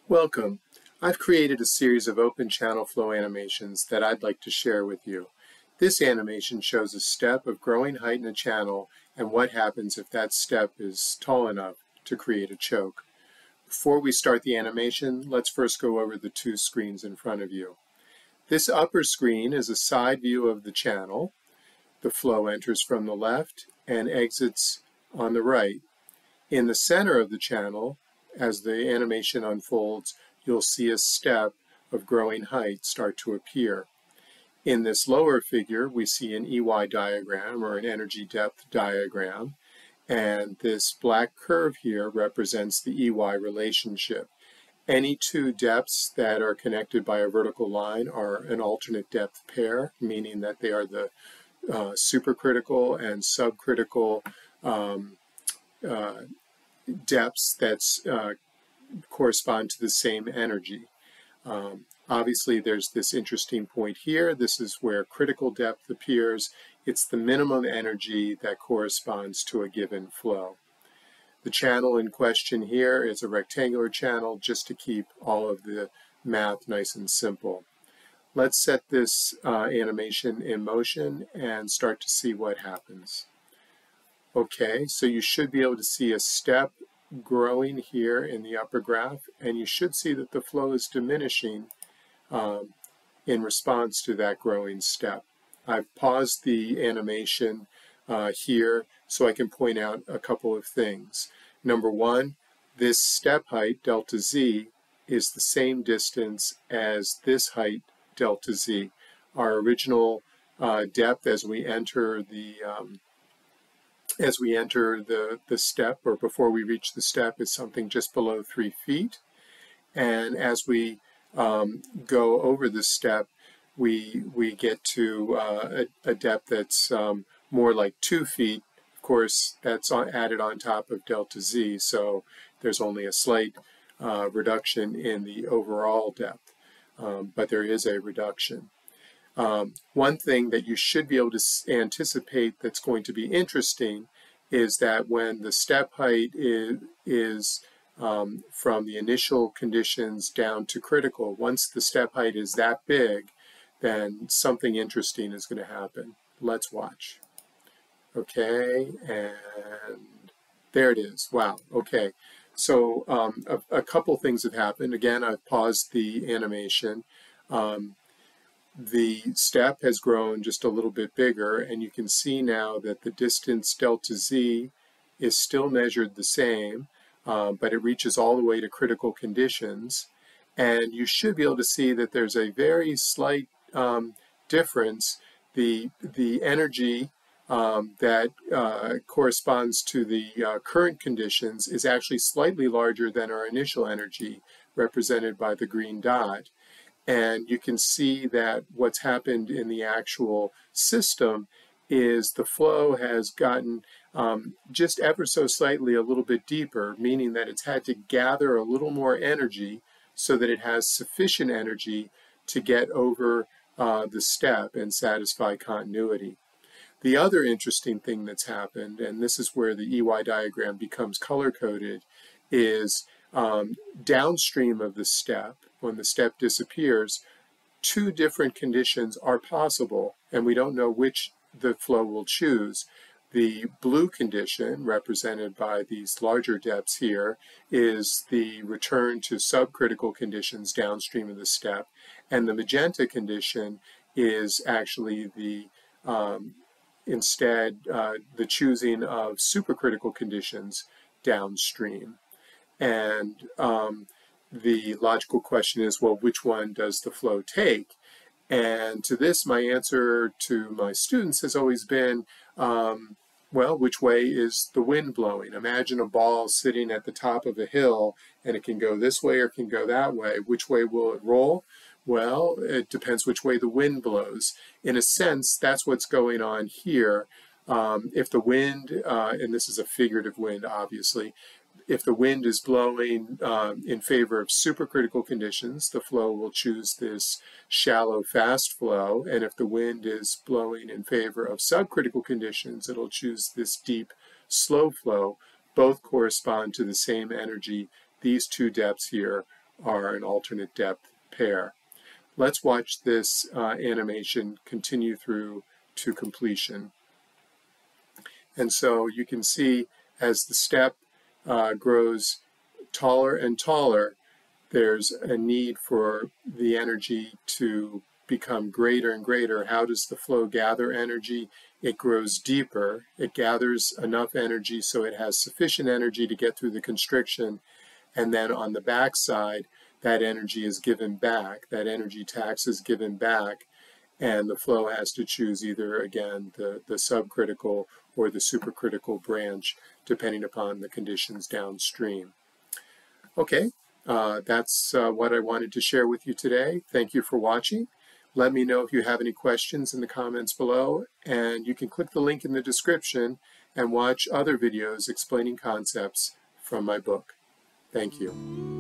Welcome. I've created a series of open channel flow animations that I'd like to share with you. This animation shows a step of growing height in a channel and what happens if that step is tall enough to create a choke. Before we start the animation, let's first go over the two screens in front of you. This upper screen is a side view of the channel. The flow enters from the left and exits on the right. In the center of the channel, as the animation unfolds, you'll see a step of growing height start to appear. In this lower figure, we see an EY diagram, or an energy depth diagram, and this black curve here represents the EY relationship. Any two depths that are connected by a vertical line are an alternate depth pair, meaning that they are the supercritical and subcritical depths that correspond to the same energy. Obviously, there's this interesting point here. This is where critical depth appears. It's the minimum energy that corresponds to a given flow. The channel in question here is a rectangular channel, just to keep all of the math nice and simple. Let's set this animation in motion and start to see what happens. Okay, so you should be able to see a step growing here in the upper graph, and you should see that the flow is diminishing in response to that growing step. I've paused the animation here so I can point out a couple of things. Number one, this step height, delta z, is the same distance as this height, delta z. Our original depth as we enter the step, or before we reach the step, is something just below 3 feet. And as we go over the step, we get to a depth that's more like 2 feet. Of course, that's added on top of delta z, so there's only a slight reduction in the overall depth, but there is a reduction. One thing that you should be able to anticipate that's going to be interesting is that when the step height is from the initial conditions down to critical, once the step height is that big, then something interesting is going to happen. Let's watch. Okay, and there it is. Wow, okay. So a couple things have happened. Again, I've paused the animation. The step has grown just a little bit bigger, and you can see now that the distance delta z is still measured the same, but it reaches all the way to critical conditions. And you should be able to see that there's a very slight difference. The energy that corresponds to the current conditions is actually slightly larger than our initial energy, represented by the green dot. And you can see that what's happened in the actual system is the flow has gotten just ever so slightly a little bit deeper, meaning that it's had to gather a little more energy so that it has sufficient energy to get over the step and satisfy continuity. The other interesting thing that's happened, and this is where the EY diagram becomes color-coded, is downstream of the step, when the step disappears, two different conditions are possible, and we don't know which the flow will choose. The blue condition, represented by these larger depths here, is the return to subcritical conditions downstream of the step, and the magenta condition is actually the instead the choosing of supercritical conditions downstream. And the logical question is, well, which one does the flow take? And to this, my answer to my students has always been, well, which way is the wind blowing? Imagine a ball sitting at the top of a hill, and it can go this way or it can go that way. Which way will it roll? Well, it depends which way the wind blows. In a sense, that's what's going on here. If the wind, and this is a figurative wind, obviously, if the wind is blowing in favor of supercritical conditions, the flow will choose this shallow, fast flow. And if the wind is blowing in favor of subcritical conditions, it'll choose this deep, slow flow. Both correspond to the same energy. These two depths here are an alternate depth pair. Let's watch this animation continue through to completion. And so you can see as the step grows taller and taller, there's a need for the energy to become greater and greater. How does the flow gather energy? It grows deeper. It gathers enough energy so it has sufficient energy to get through the constriction. And then on the back side, that energy is given back. That energy tax is given back. And the flow has to choose either, again, the subcritical or the supercritical branch, depending upon the conditions downstream. Okay, that's what I wanted to share with you today. Thank you for watching. Let me know if you have any questions in the comments below, and you can click the link in the description and watch other videos explaining concepts from my book. Thank you.